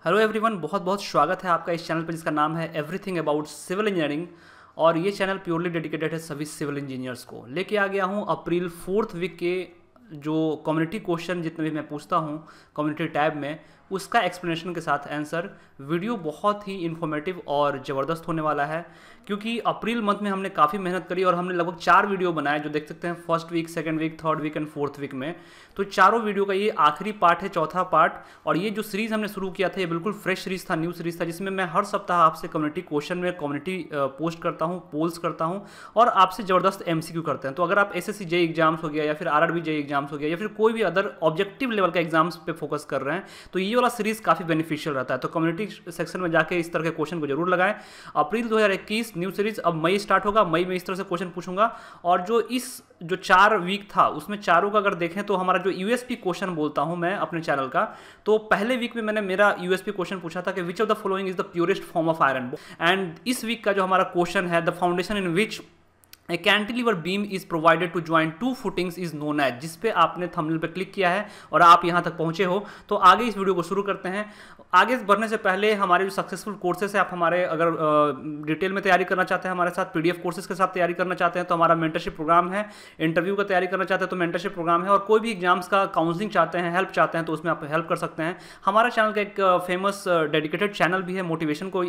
Hello everyone, बहुत बहुत स्वागत है आपका इस चैनल पर जिसका नाम है एवरीथिंग अबाउट सिविल इंजीनियरिंग। और ये चैनल प्योरली डेडिकेटेड है सभी सिविल इंजीनियर्स को। लेके आ गया हूँ अप्रैल 4th वीक के जो कम्युनिटी क्वेश्चन जितने भी मैं पूछता हूँ कम्युनिटी टैब में, उसका एक्सप्लेनेशन के साथ आंसर। वीडियो बहुत ही इन्फॉर्मेटिव और ज़बरदस्त होने वाला है क्योंकि अप्रैल मंथ में हमने काफ़ी मेहनत करी और हमने लगभग 4 वीडियो बनाए जो देख सकते हैं first week, second week, third week and fourth week में। तो चारों वीडियो का ये आखिरी पार्ट है, चौथा पार्ट। और ये जो सीरीज़ हमने शुरू किया था ये बिल्कुल फ्रेश सीरीज़ था, न्यू सीरीज़ था, जिसमें मैं हर सप्ताह आपसे कम्युनिटी क्वेश्चन में कम्युनिटी पोस्ट करता हूँ, पोल्स करता हूँ और आपसे ज़बरदस्त MCQ करते हैं। तो अगर आप SSC JEE एग्जाम्स हो गया या फिर RRB JEE एग्जाम्स हो गया या फिर कोई भी अदर ऑब्जेक्टिव लेवल का एग्जाम्स पे फोकस कर रहे हैं तो ये वाला सीरीज़ काफ़ी बेनिफिशियल रहता है। तो कम्युनिटी सेक्शन में जाके इस तरह के क्वेश्चन को जरूर लगाएं। अप्रैल 2021 न्यू सीरीज, अब मई स्टार्ट होगा। मई में इस तरह से क्वेश्चन पूछूंगा। और जो 4 वीक था उसमें चारों का अगर देखें तो हमारा जो USP क्वेश्चन बोलता हूं मैं अपने चैनल का, तो पहले वीक में मैंने मेरा USP क्वेश्चन पूछा था कि which of the following is the purest form of iron. And इस वीक का जो हमारा क्वेश्चन है, the foundation in which a cantilever beam is provided to join 2 footings is known as, जिस पे आपने थंबनेल पे क्लिक किया है और आप यहां तक पहुंचे हो। तो आगे इस वीडियो को शुरू करते हैं। आगे बढ़ने से पहले हमारे जो सक्सेसफुल कोर्सेस है, आप हमारे अगर डिटेल में तैयारी करना चाहते हैं हमारे साथ, PDF कोर्सेज के साथ तैयारी करना चाहते हैं तो हमारा मेंटरशिप प्रोग्राम है। इंटरव्यू का तैयारी करना चाहते हैं तो मेंटरशिप प्रोग्राम है। और कोई भी एग्जाम्स का काउंसलिंग चाहते हैं, हेल्प चाहते हैं तो उसमें आप हेल्प कर सकते हैं। हमारा चैनल का एक फेमस डेडिकेटेड चैनल भी है मोटिवेशन को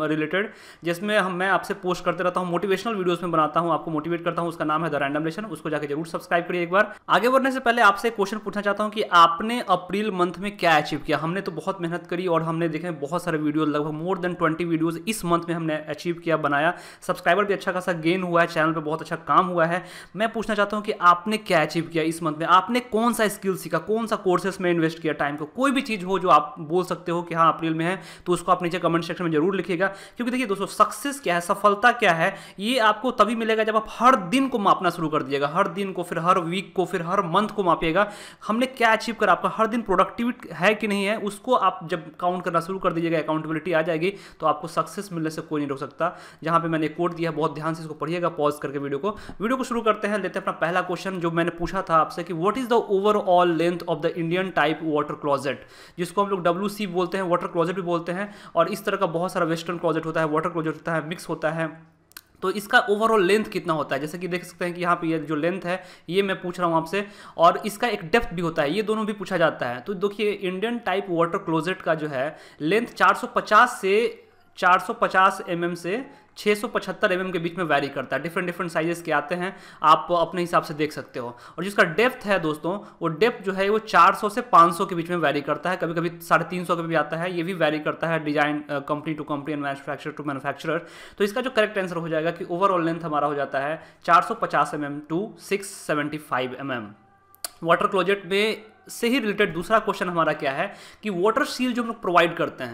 रिलेटेड, जिसमें मैं आपसे पोस्ट करते रहता हूँ, मोटिवेशनल वीडियोस में बनाता हूँ, आपको मोटिवेट करता हूँ। उसका नाम है द रैंडम लेसन, उसको जाके जरूर सब्सक्राइब करिए एक बार। आगे बढ़ने से पहले आपसे क्वेश्चन पूछना चाहता हूँ कि आपने अप्रैल मंथ में क्या अचीव किया। हमने तो बहुत मेहनत करी और हमने देखे बहुत सारे वीडियो, लगभग मोर देन 20 वीडियोस इस मंथ में हमने अचीव किया, बनाया। सब्सक्राइबर भी अच्छा खासा गेन हुआ है, चैनल पे बहुत अच्छा काम हुआ है। मैं पूछना चाहता हूँ कि आपने क्या अचीव किया इस मंथ में, आपने कौन सा स्किल सीखा, कौन सा कोर्सेस में इन्वेस्ट किया टाइम को। कोई भी चीज़ हो जो आप बोल सकते हो कि हाँ अप्रैल में है, तो उसको आप नीचे कमेंट सेक्शन में जरूर लिखिएगा। क्योंकि देखिए दोस्तों, सक्सेस क्या है, सफलता क्या है, ये आपको तभी मिलेगा जब आप हर दिन को मापना शुरू कर दीजिएगा। हर दिन को, फिर हर वीक को, फिर हर मंथ को मापिएगा। हमने क्या अचीव करा, आपका हर दिन प्रोडक्टिविटी है कि नहीं है, उसको आप जब काउंट करना शुरू कर दीजिएगा, अकाउंटेबिलिटी आ जाएगी, तो आपको सक्सेस मिलने से कोई नहीं रोक सकता। जहां पे मैंने कोड दिया, बहुत ध्यान से इसको पढ़िएगा, पॉज करके वीडियो को शुरू करते हैं। लेते हैं अपना पहला क्वेश्चन जो मैंने पूछा था आपसे कि what is the overall length of the Indian type water closet, जिसको हम लोग WC बोलते हैं, वाटर क्लोजेट भी बोलते हैं। और इस तरह का बहुत सारा वेस्टर्न क्लोजेट होता है, वाटर क्लोजेट होता है, मिक्स होता है। तो इसका ओवरऑल लेंथ कितना होता है, जैसे कि देख सकते हैं कि यहाँ पे ये जो लेंथ है ये मैं पूछ रहा हूँ आपसे, और इसका एक डेप्थ भी होता है, ये दोनों भी पूछा जाता है। तो देखिए, इंडियन टाइप वाटर क्लोजेट का जो है लेंथ 450 mm से 675 mm के बीच में वैरी करता है। डिफरेंट साइजेस के आते हैं, आप अपने हिसाब से देख सकते हो। और जिसका डेप्थ है दोस्तों, वो डेप्थ जो है वो 400 से 500 के बीच में वैरी करता है, कभी कभी 350 के भी आता है। ये भी वैरी करता है design company to company and manufacturer to manufacturer. तो इसका जो करेक्ट आंसर हो जाएगा कि ओवरऑल लेंथ हमारा हो जाता है 450 mm to 675 mm। Water closet में से ही रिलेटेड दूसरा क्वेश्चन हमारा क्या है कि वाटर शील्ड जो हम लोग प्रोवाइड करते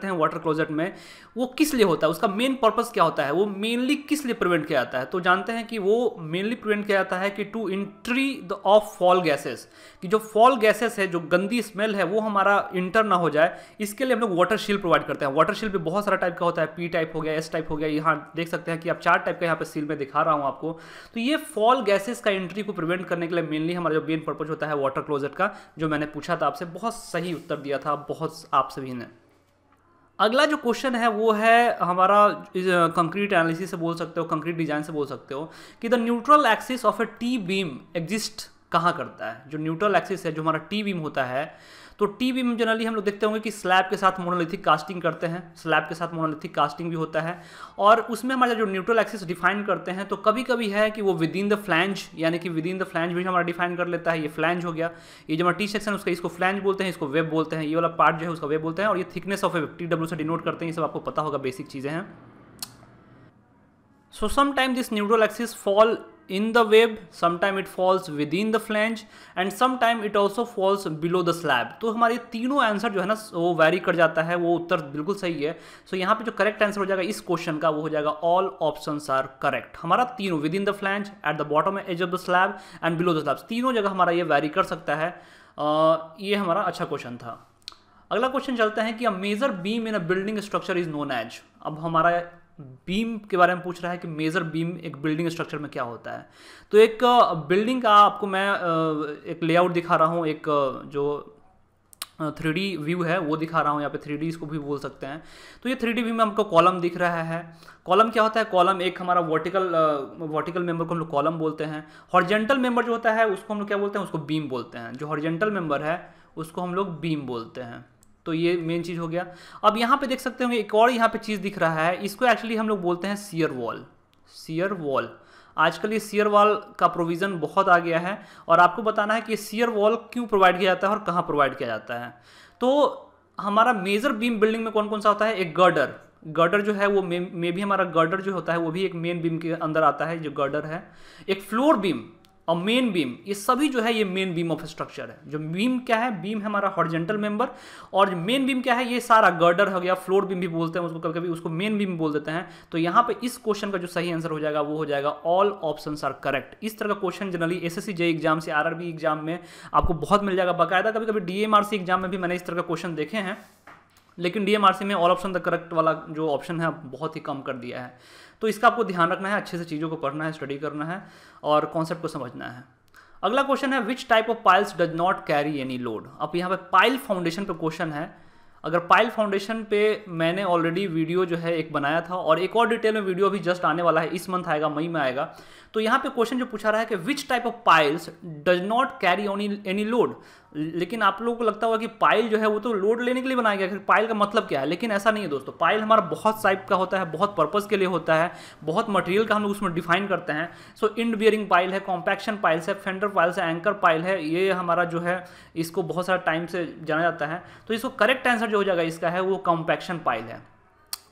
हैं, वाटर क्लोजेट में, वो किस लिए होता है, उसका मेन पर्पस क्या होता है, वो मेनली किस लिए प्रिवेंट किया जाता है। तो जानते हैं कि वो मेनली प्रिवेंट किया जाता है कि to entry of foul gases, कि जो फॉल गैसेस है, जो गंदी स्मेल है, वो हमारा इंटर ना हो जाए, इसके लिए हम लोग वाटर शील्ड प्रोवाइड करते हैं। वाटर शील्ड भी बहुत सारा टाइप का होता है, P टाइप हो गया, S टाइप हो गया। यहाँ देख सकते हैं कि आप 4 टाइप का यहाँ पे सील में दिखा रहा हूँ आपको। तो ये फॉल गैसेस का एंट्री को प्रिवेंट करने के लिए मेनली हमारा जो मेन पर्पज होता है वाटर क्लोजेट का, जो मैंने पूछा था आपसे, बहुत सही उत्तर दिया था बहुत आप सभी ने। अगला जो क्वेश्चन है वो है हमारा कंक्रीट एनालिसिस से बोल सकते हो, कंक्रीट डिजाइन से बोल सकते हो कि the neutral axis of A T beam exist कहाँ करता है। जो न्यूट्रल एक्सिस है, जो हमारा टी बीम होता है, तो टी बीम जनरली हम लोग देखते होंगे कि स्लैब के साथ मोनोलिथिक कास्टिंग करते हैं, स्लैब के साथ मोनोलिथिक कास्टिंग भी होता है। और उसमें हमारा जो न्यूट्रल एक्सिस डिफाइन करते हैं, तो कभी कभी है कि वो विद इन द फ्लैंज, यानी कि विद इन द फ्लैंज भी हमारा डिफाइन कर लेता है। ये फ्लैंज हो गया, ये जो हमारा टी सेक्शन उसका, इसको फ्लैंज बोलते हैं, इसको वेब बोलते हैं। ये वाला पार्ट जो है उसका वेब बोलते हैं। और ये थिकनेस ऑफ वेब TW से डिनोट करते हैं। ये सब आपको पता होगा, बेसिक चीज़ें हैं। So sometimes this neutral axis fall in the web, sometime it falls within the flange and sometime it also falls below the slab। तो हमारे तीनों आंसर जो है ना वो वैरी कर जाता है, वो उत्तर बिल्कुल सही है। सो यहाँ पे जो करेक्ट आंसर हो जाएगा इस क्वेश्चन का, वो हो जाएगा ऑल ऑप्शंस आर करेक्ट। हमारा तीनों within the flange, at the bottom edge of the slab and below the slab, तीनों जगह हमारा ये वैरी कर सकता है। ये हमारा अच्छा क्वेश्चन था। अगला क्वेश्चन चलता है कि a major beam in a building structure is known as. अब हमारा बीम के बारे में पूछ रहा है कि मेजर बीम एक बिल्डिंग स्ट्रक्चर में क्या होता है। तो एक बिल्डिंग का आपको मैं एक लेआउट दिखा रहा हूँ, एक जो 3D व्यू है वो दिखा रहा हूँ यहाँ पे, 3D इसको भी बोल सकते हैं। तो ये 3D व्यू में हमको कॉलम दिख रहा है। कॉलम क्या होता है? कॉलम एक हमारा वर्टिकल मेंबर को हम लोग कॉलम बोलते हैं। हॉरिजेंटल मेंबर जो होता है उसको हम लोग क्या बोलते हैं? उसको बीम बोलते हैं। जो हॉरिजेंटल मेंबर है उसको हम लोग बीम बोलते हैं। तो ये मेन चीज़ हो गया। अब यहाँ पे देख सकते होंगे एक और यहाँ पे चीज़ दिख रहा है, इसको एक्चुअली हम लोग बोलते हैं शियर वॉल। शियर वॉल, आजकल ये शियर वॉल का प्रोविज़न बहुत आ गया है और आपको बताना है कि ये शियर वॉल क्यों प्रोवाइड किया जाता है और कहाँ प्रोवाइड किया जाता है। तो हमारा मेजर बीम बिल्डिंग में कौन कौन सा होता है? एक गर्डर जो है वो मे भी हमारा गर्डर जो होता है वो भी एक मेन बीम के अंदर आता है, जो गर्डर है। एक फ्लोर बीम और मेन बीम, ये सभी जो है ये मेन बीम ऑफ स्ट्रक्चर है। जो बीम क्या है? बीम है हमारा हॉरिजेंटल मेंबर, और मेन बीम क्या है? ये सारा गर्डर हो गया, फ्लोर बीम भी बोलते हैं उसको, कभी कभी उसको मेन बीम बोल देते हैं। तो यहाँ पे इस क्वेश्चन का जो सही आंसर हो जाएगा वो हो जाएगा ऑल ऑप्शंस आर करेक्ट। इस तरह का question generally SSC JEE exam से, आरआरबी एग्जाम में आपको बहुत मिल जाएगा बाकायदा। कभी कभी डीएमआरसी एग्जाम में भी मैंने इस तरह का क्वेश्चन देखे हैं, लेकिन डीएमआरसी में ऑल ऑप्शन द करेक्ट वाला जो ऑप्शन है बहुत ही कम कर दिया है। तो इसका आपको ध्यान रखना है, अच्छे से चीज़ों को पढ़ना है, स्टडी करना है और कॉन्सेप्ट को समझना है। अगला क्वेश्चन है which type of piles does not carry any load. अब यहाँ पे पाइल फाउंडेशन पे क्वेश्चन है। अगर पाइल फाउंडेशन पे मैंने ऑलरेडी वीडियो जो है एक बनाया था और एक और डिटेल में वीडियो अभी जस्ट आने वाला है, इस मंथ आएगा, मई में आएगा। तो यहाँ पे क्वेश्चन जो पूछा रहा है कि which type of piles does not carry any load. लेकिन आप लोगों को लगता होगा कि पाइल जो है वो तो लोड लेने के लिए बनाया गया है, पाइल का मतलब क्या है? लेकिन ऐसा नहीं है दोस्तों। पाइल हमारा बहुत टाइप का होता है, बहुत पर्पस के लिए होता है, बहुत मटेरियल का हम लोग उसमें डिफाइन करते हैं। सो इंड बियरिंग पाइल है, कॉम्पैक्शन पाइल्स है, फेंडर पाइल्स है, एंकर पाइल है। ये हमारा जो है इसको बहुत सारा टाइम से जाना जाता है। तो इसको करेक्ट आंसर जो हो जाएगा इसका है वो कॉम्पैक्शन पाइल है।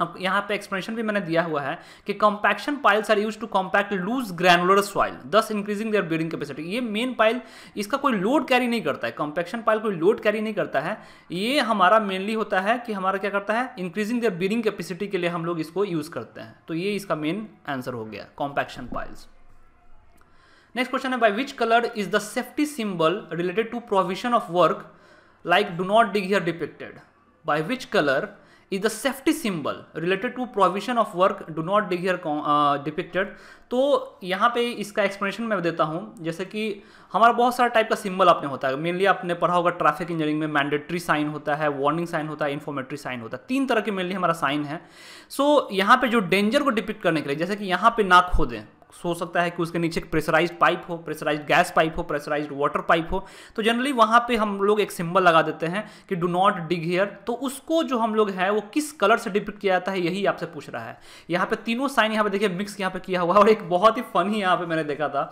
अब यहाँ पे एक्सप्लेनेशन भी मैंने दिया हुआ है कि compaction piles are used to compact loose granular soil thus increasing their bearing capacity. ये मेन पाइल इसका कोई लोड कैरी नहीं करता है, कॉम्पैक्शन पाइल कोई लोड कैरी नहीं करता है। ये हमारा मेनली होता है कि हमारा क्या करता है, इंक्रीजिंग देयर बेयरिंग कैपेसिटी के लिए हम लोग इसको यूज करते हैं। तो ये इसका मेन आंसर हो गया, कॉम्पैक्शन पाइल्स। नेक्स्ट क्वेश्चन है by which colour is the safety symbol related to provision of work like do not dig here depicted. By which colour is the safety symbol related to provision of work do not dig here depicted। तो यहाँ पे इसका explanation मैं देता हूँ। जैसे कि हमारा बहुत सारा टाइप का सिंबल आपने होता है, मेनली आपने पढ़ा होगा ट्रैफिक इंजीनियरिंग में मैंडेटरी साइन होता है, वार्निंग साइन होता है, इन्फॉर्मेटरी साइन होता है। 3 तरह के मेनली हमारा साइन है। सो यहाँ पे जो डेंजर को डिपिक्ट करने के लिए, जैसे कि यहाँ पे नाक खोदें, हो सकता है कि उसके नीचे प्रेशराइज्ड पाइप हो, प्रेशराइज्ड गैस पाइप हो, प्रेशराइज्ड वाटर पाइप हो, तो जनरली वहाँ पे हम लोग एक सिंबल लगा देते हैं कि डू नॉट डिग हियर। तो उसको जो हम लोग है वो किस कलर से डिपिक्ट किया जाता है यही आपसे पूछ रहा है। यहाँ पे तीनों साइन यहाँ पे देखिए मिक्स यहाँ पे किया हुआ है। और एक बहुत ही फनी यहाँ पे मैंने देखा था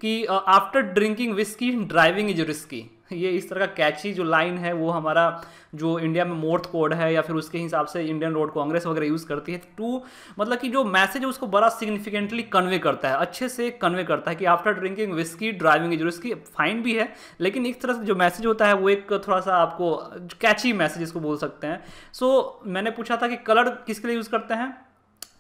कि after drinking whisky driving is risky. ये इस तरह का कैची जो लाइन है वो हमारा जो इंडिया में मोर्थ कोड है या फिर उसके हिसाब से इंडियन रोड कांग्रेस वगैरह यूज़ करती है। टू मतलब कि जो मैसेज है उसको बड़ा सिग्निफिकेंटली कन्वे करता है, अच्छे से कन्वे करता है कि after drinking whisky driving is risky. Fine भी है, लेकिन एक तरह से जो मैसेज होता है वो एक थोड़ा सा आपको कैची मैसेज इसको बोल सकते हैं। सो मैंने पूछा था कि कलर किसके लिए यूज़ करते हैं।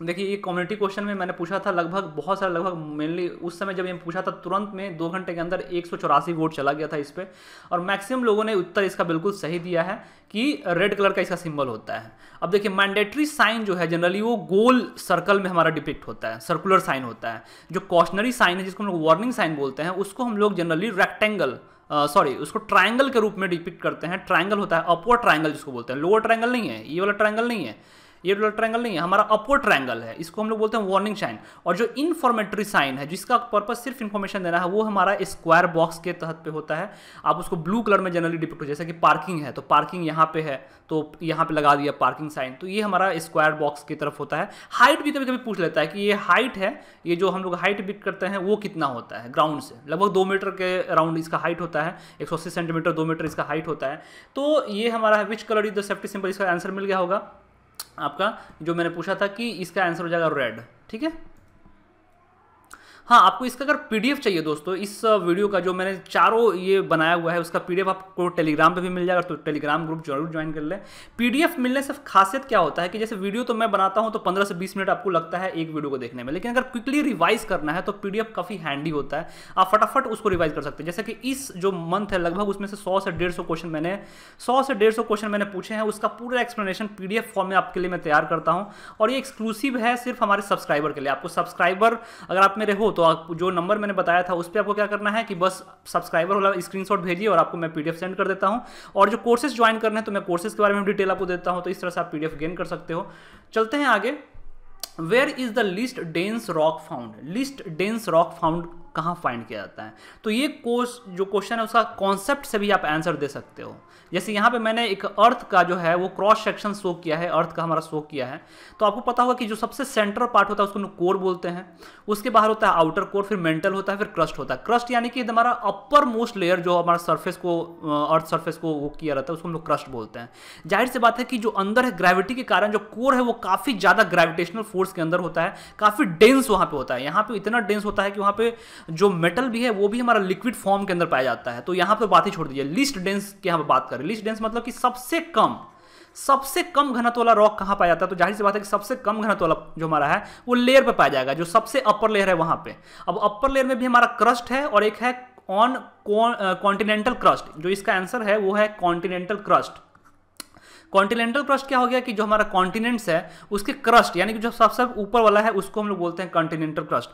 देखिए ये कम्युनिटी क्वेश्चन में मैंने पूछा था, लगभग मेनली उस समय जब ये पूछा था तुरंत में 2 घंटे के अंदर 184 वोट चला गया था इस पे, और मैक्सिमम लोगों ने उत्तर इसका बिल्कुल सही दिया है कि रेड कलर का इसका सिंबल होता है। अब देखिए मैंडेटरी साइन जो है जनरली वो गोल सर्कल में हमारा डिपिक्ट होता है, सर्कुलर साइन होता है। जो कॉशनरी साइन है जिसको हम लोग वार्निंग साइन बोलते हैं उसको हम लोग जनरली रेक्टेंगल उसको ट्रायंगल के रूप में डिपिक्ट करते हैं। ट्रायंगल होता है, अपवर्ड ट्रायंगल जिसको बोलते हैं, लोअर ट्रायंगल नहीं है, ये वाला ट्रायंगल नहीं है, ये वाला ट्रायंगल नहीं है, हमारा अपवर्ड ट्रायंगल है, इसको हम लोग बोलते हैं वार्निंग साइन। और जो इन्फॉर्मेटरी साइन है जिसका पर्पस सिर्फ इन्फॉर्मेशन देना है वो हमारा स्क्वायर बॉक्स के तहत पे होता है। आप उसको ब्लू कलर में जनरली डिपिक्ट हो, जैसे कि पार्किंग है तो पार्किंग यहाँ पे है तो यहाँ पे लगा दिया पार्किंग साइन, तो ये हमारा स्क्वायर बॉक्स की तरफ होता है। हाइट भी कभी कभी पूछ लेता है कि ये हाइट है, ये जो हम लोग हाइट डिपिक्ट करते हैं वो कितना होता है ग्राउंड से, लगभग 2 मीटर के अराउंड इसका हाइट होता है, 180 सेंटीमीटर 2 मीटर इसका हाइट होता है। तो ये हमारा है विच colour is the safety symbol. इसका आंसर मिल गया होगा आपका, जो मैंने पूछा था कि इसका आंसर हो जाएगा रेड। ठीक है, हाँ आपको इसका अगर पीडीएफ चाहिए दोस्तों, इस वीडियो का जो मैंने चारों ये बनाया हुआ है उसका पीडीएफ आपको टेलीग्राम पे भी मिल जाएगा, तो टेलीग्राम ग्रुप जरूर ज्वाइन कर ले। पीडीएफ मिलने से खासियत क्या होता है कि जैसे वीडियो तो मैं बनाता हूँ तो 15 से 20 मिनट आपको लगता है एक वीडियो को देखने में, लेकिन अगर क्विकली रिवाइज करना है तो पीडीएफ काफ़ी हैंडी होता है, आप फटाफट उसको रिवाइज कर सकते हैं। जैसे कि इस जो मंथ है लगभग उसमें से 100 से 150 क्वेश्चन मैंने पूछे हैं, उसका पूरा एक्सप्लेनेशन पीडीएफ फॉर्म में आपके लिए मैं तैयार करता हूँ। और ये एक्सक्लूसिव है सिर्फ हमारे सब्सक्राइबर के लिए। आपको सब्सक्राइबर अगर आप मेरे हो तो आप जो नंबर मैंने बताया था उस पर आपको क्या करना है कि बस सब्सक्राइबर वाला स्क्रीनशॉट भेजिए और आपको मैं पीडीएफ सेंड कर देता हूँ। और जो कोर्सेज ज्वाइन करने हैं तो मैं कोर्सेज के बारे में डिटेल आपको देता हूँ, तो इस तरह से आप पीडीएफ गेन कर सकते हो। चलते हैं आगे। Where is the least dense rock found? Least dense rock found कहाँ फाइंड किया जाता है? तो ये जो क्वेश्चन है उसका कॉन्सेप्ट से भी आप आंसर दे सकते हो। जैसे यहाँ पे मैंने एक अर्थ का जो है वो क्रॉस सेक्शन शो किया है, अर्थ का हमारा शो किया है, तो आपको पता होगा कि जो सबसे सेंटर पार्ट होता है उसको कोर बोलते हैं, उसके बाहर होता है आउटर कोर, फिर मेंटल होता है, फिर क्रस्ट होता है। क्रस्ट यानी कि हमारा अपर मोस्ट लेयर जो हमारा सरफेस को, अर्थ सरफेस को वो किया रहता है, उसको हम लोग क्रस्ट बोलते हैं। जाहिर सी बात है कि जो अंदर है ग्रेविटी के कारण जो कोर है वो काफ़ी ज़्यादा ग्रेविटेशनल फोर्स के अंदर होता है, काफ़ी डेंस वहाँ पे होता है। यहाँ पे इतना डेंस होता है कि वहाँ पे जो मेटल भी है वो भी हमारा लिक्विड फॉर्म के अंदर पाया जाता है। तो यहाँ पे बात ही छोड़ दीजिए, लीस्ट डेंस की यहाँ पे बात करें। लीस्ट डेंस मतलब कि सबसे कम घनत्व वाला रॉक कहाँ पाया जाता है? तो जाहिर सी बात है कि सबसे कम घनत्व वाला जो हमारा है वो लेयर पे पाया जाएगा, जो सबसे अपर लेयर है वहां पे। अब अपर लेयर में भी हमारा क्रस्ट है और एक है ऑन कॉन्टिनेंटल क्रस्ट। जो इसका आंसर है वो है कॉन्टिनेंटल क्रस्ट। कॉन्टिनेंटल क्रस्ट क्या हो गया कि जो हमारा कॉन्टिनेंट्स है उसके क्रस्ट यानी कि जो सबसे ऊपर वाला है उसको हम लोग बोलते हैं कॉन्टिनेंटल क्रस्ट।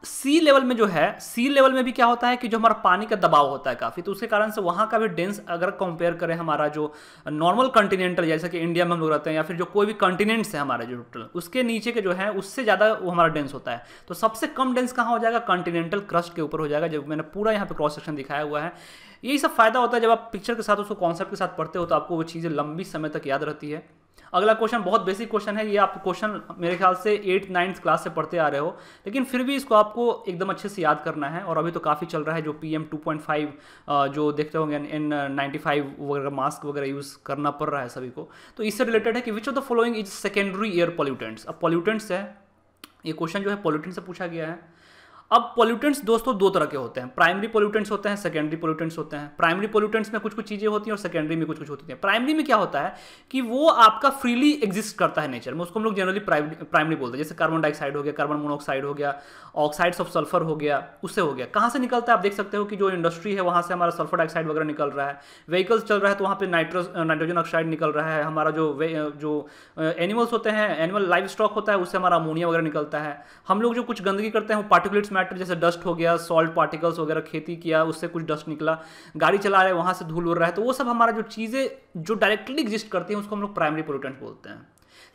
सी लेवल में जो है, सी लेवल में भी क्या होता है कि जो हमारा पानी का दबाव होता है काफ़ी, तो उसके कारण से वहाँ का भी डेंस अगर कंपेयर करें हमारा जो नॉर्मल कॉन्टिनेंटल जैसे कि इंडिया में हम लोग रहते हैं या फिर जो कोई भी कॉन्टिनेंट्स है हमारे जो टोटल उसके नीचे के जो है उससे ज़्यादा वो हमारा डेंस होता है। तो सबसे कम डेंस कहाँ हो जाएगा? कॉन्टिनेंटल क्रस्ट के ऊपर हो जाएगा, जो मैंने पूरा यहाँ पे क्रॉस सेक्शन दिखाया हुआ है। यही सब फायदा होता है जब आप पिक्चर के साथ उसको कॉन्सेप्ट के साथ पढ़ते हो तो आपको वो चीज़ें लंबी समय तक याद रहती है। अगला क्वेश्चन बहुत बेसिक क्वेश्चन है, ये आप क्वेश्चन मेरे ख्याल से 8th-9th क्लास से पढ़ते आ रहे हो, लेकिन फिर भी इसको आपको एकदम अच्छे से याद करना है। और अभी तो काफ़ी चल रहा है जो PM 2.5 जो देखते होंगे N95 वगैरह मास्क वगैरह यूज़ करना पड़ रहा है सभी को, तो इससे रिलेटेड है कि which of the following is secondary air pollutants. अब पॉल्यूटेंट्स है, ये क्वेश्चन जो है पॉल्यूटेंट से पूछा गया है। अब पॉल्यूटेंट्स दोस्तों दो तरह के होते हैं, प्राइमरी पॉल्यूटेंट्स होते हैं, सेकेंडरी पॉल्यूटेंट्स होते हैं। प्राइमरी पॉल्यूटेंट्स में कुछ कुछ चीज़ें होती हैं और सेकेंडरी में कुछ कुछ होती हैं। प्राइमरी में क्या होता है कि वो आपका फ्रीली एग्जिस्ट करता है नेचर में, उसको हम लोग जनरली प्राइमरी बोलते हैं। जैसे कार्बन डाइऑक्साइड हो गया, कार्बन मोनोऑक्साइड हो गया, ऑक्साइड्स ऑफ सल्फर हो गया, उससे हो गया। कहाँ से निकलता है आप देख सकते हो कि जो इंडस्ट्री है वहाँ से हमारा सल्फर डाइऑक्साइड वगैरह निकल रहा है, व्हीकल्स चल रहा है तो वहाँ पे नाइट्रोजन ऑक्साइड निकल रहा है, हमारा जो एनिमल्स होते हैं, एनिमल लाइव स्टॉक होता है, उससे हमारा अमोनिया वगैरह निकलता है। हम लोग जो कुछ गंदगी करते हैं वो पार्टिकुलेट्स मैटर जैसे डस्ट हो गया, सॉल्ट पार्टिकल्स वगैरह, खेती किया उससे कुछ डस्ट निकला, गाड़ी चला रहे हैं वहाँ से धूल उड़ रहा है, तो वो सब हमारा जो चीज़ें जो डायरेक्टली एग्जिस्ट करती हैं उसको हम लोग प्राइमरी पोल्यूटेंट्स बोलते हैं।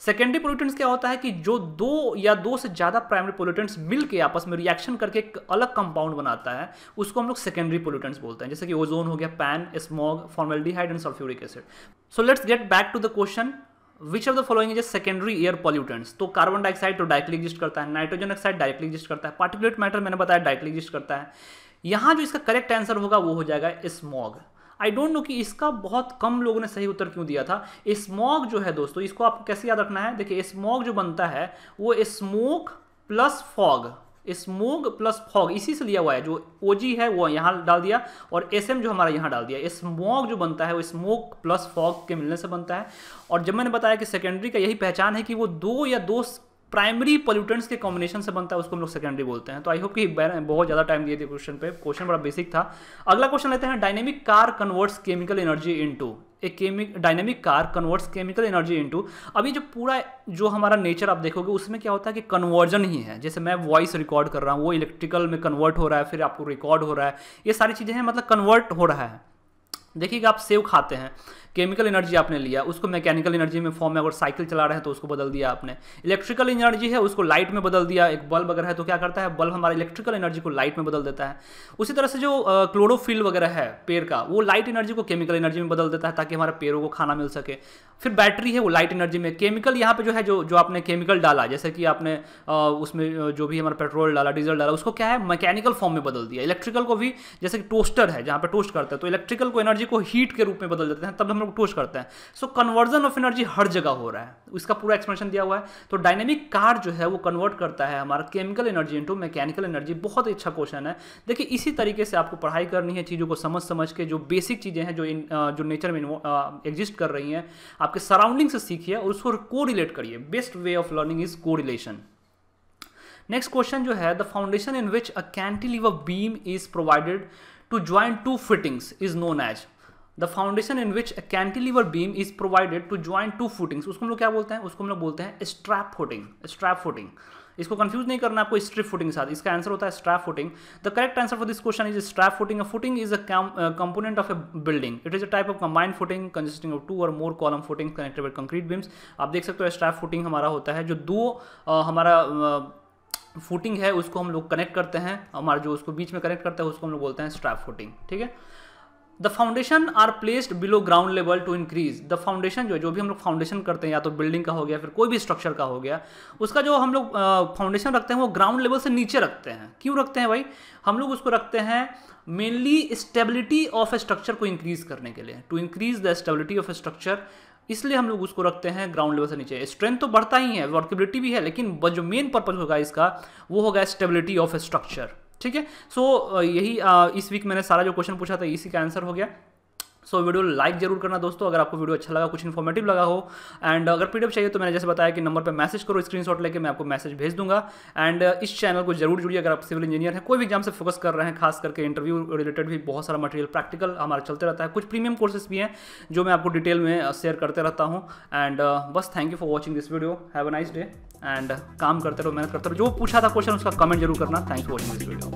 सेकेंडरी पोल्यूटेंट्स क्या होता है कि जो दो या दो से ज़्यादा प्राइमरी पोल्यूटेंट्स मिलके आपस में रिएक्शन करके एक अलग कंपाउंड बनाता है, उसको हम लोग सेकेंडरी पोल्यूटेंट्स बोलते हैं। जैसे कि ओजोन हो गया, PAN, smog, formaldehyde and sulphuric acid. So let's get back to the question, which of the following is secondary air pollutants. तो कार्बन डाइऑक्साइड तो डायरेक्टली एग्जिस्ट करता है, नाइट्रोजन ऑक्साइड डायरेक्टली एग्जिस्ट करता है, पार्टिकुलेट मैटर मैंने बताया directly exist करता है। यहाँ जो इसका करेक्ट आंसर होगा वो हो जाएगा स्मॉग। आई डोंट नो कि इसका बहुत कम लोगों ने सही उत्तर क्यों दिया था। स्मॉग जो है दोस्तों, इसको आपको कैसे याद रखना है, देखिए स्मॉग जो बनता है वो smoke plus fog, smog plus fog इसी से लिया हुआ है। जो ओजी है वो यहाँ डाल दिया और एसएम जो हमारा यहाँ डाल दिया। स्मॉग जो बनता है वो स्मोक प्लस फॉग के मिलने से बनता है। और जब मैंने बताया कि सेकेंडरी का यही पहचान है कि वो दो या दो प्राइमरी पोल्यूटेंट्स के कॉम्बिनेशन से बनता है, उसको हम लोग सेकेंडरी बोलते हैं। तो आई होप कि बहुत ज़्यादा टाइम दिए थे क्वेश्चन पे, क्वेश्चन बड़ा बेसिक था। अगला क्वेश्चन लेते हैं, dynamic car converts chemical energy into. Dynamic car converts chemical energy into. अभी जो पूरा जो हमारा नेचर आप देखोगे उसमें क्या होता है कि कन्वर्जन ही है। जैसे मैं वॉइस रिकॉर्ड कर रहा हूँ वो इलेक्ट्रिकल में कन्वर्ट हो रहा है, फिर आपको रिकॉर्ड हो रहा है, ये सारी चीज़ें हैं, मतलब कन्वर्ट हो रहा है। देखिएगा आप सेव खाते हैं, केमिकल एनर्जी आपने लिया, उसको मैकेनिकल एनर्जी में फॉर्म में, अगर साइकिल चला रहे हैं तो उसको बदल दिया आपने। इलेक्ट्रिकल एनर्जी है उसको लाइट में बदल दिया, एक बल्ब अगर है तो क्या करता है, बल्ब हमारा इलेक्ट्रिकल एनर्जी को लाइट में बदल देता है। उसी तरह से जो क्लोरोफिल वगैरह है पेड़ का, वो लाइट एनर्जी को केमिकल एनर्जी में बदल देता है ताकि हमारे पेड़ों को खाना मिल सके। फिर बैटरी है वो लाइट एनर्जी में, केमिकल यहाँ पे जो है जो आपने केमिकल डाला, जैसे कि आपने उसमें जो भी हमारा पेट्रोल डाला, डीजल डाला, उसको क्या है मैकेनिकल फॉर्म में बदल दिया। इलेक्ट्रिकल को भी, जैसे कि टोस्टर है जहाँ पे टोस्ट करते हैं, तो इलेक्ट्रिकल को एनर्जी को हीट के रूप में बदल देते हैं, तब हम लोग टोस्ट करते हैं। सो कन्वर्जन ऑफ एनर्जी हर जगह हो रहा है, इसका पूरा एक्सप्लेनेशन दिया हुआ है। तो डायनेमिक कार जो है वो कन्वर्ट करता है हमारा chemical energy into mechanical energy. बहुत ही अच्छा क्वेश्चन है। देखिए इसी तरीके से आपको पढ़ाई करनी है, चीज़ों को समझ के, जो बेसिक चीज़ें हैं जो नेचर में एग्जिस्ट कर रही हैं, आपके सराउंडिंग से सीखिए और उसको कोरिलेट करिए। Best way of learning is correlation. Next question जो है, the foundation in which a cantilever beam is provided to join two fittings is known as. The foundation in which a cantilever beam is provided to join two footings, उसको हम लोग क्या बोलते हैं, उसको हम लोग बोलते हैं स्ट्रैप फुटिंग। स्ट्रैप फुटिंग इसको कंफ्यूज नहीं करना आपको स्ट्रिप फुटिंग के साथ, इसका आंसर होता है strap footing. The correct answer for this question is strap footing. Footing is a component of a building, it is a type of combined footing consisting of 2 और more column footing connected with concrete beams. आप देख सकते हो strap footing हमारा होता है जो दो हमारा फुटिंग है उसको हम लोग कनेक्ट करते हैं, हमारा जो उसको बीच में कनेक्ट करते हैं उसको हम लोग बोलते हैं स्ट्रैप फुटिंग, ठीक है। The foundation are placed below ground level to increase. The foundation जो भी हम लोग फाउंडेशन करते हैं, या तो बिल्डिंग का हो गया फिर कोई भी स्ट्रक्चर का हो गया, उसका जो हम लोग फाउंडेशन रखते हैं वो ग्राउंड लेवल से नीचे रखते हैं। क्यों रखते हैं भाई? हम लोग उसको रखते हैं mainly stability of a structure को इंक्रीज करने के लिए, to increase the stability of a structure, इसलिए हम लोग उसको रखते हैं ग्राउंड लेवल से नीचे। स्ट्रेंथ तो बढ़ता ही है, वर्केबिलिटी भी है, लेकिन जो मेन पर्पज होगा इसका वो होगा स्टेबिलिटी ऑफ ए स्ट्रक्चर, ठीक है। सो यही इस वीक मैंने सारा जो क्वेश्चन पूछा था इसी का आंसर हो गया। सो वीडियो लाइक जरूर करना दोस्तों अगर आपको वीडियो अच्छा लगा, कुछ इन्फॉर्मेटिव लगा हो। एंड अगर पीडीएफ चाहिए तो मैंने जैसे बताया कि नंबर पे मैसेज करो, स्क्रीनशॉट लेके मैं आपको मैसेज भेज दूंगा। एंड इस चैनल को जरूर जुड़िए अगर आप सिविल इंजीनियर हैं, कोई भी एग्जाम से फोकस कर रहे हैं, खास करके इंटरव्यू रिलेटेड भी बहुत सारा मटेरियल प्रैक्टिकल हमारा चलते रहता है। कुछ प्रीमियम कोर्सेज भी हैं जो मैं आपको डिटेल में शेयर करते रहता हूँ। एंड बस thank you for watching this video, have a nice day. And काम करते रहो, मेहनत करते रहो, जो पूछा था क्वेश्चन उसका कमेंट जरूर करना। Thanks for watching this video.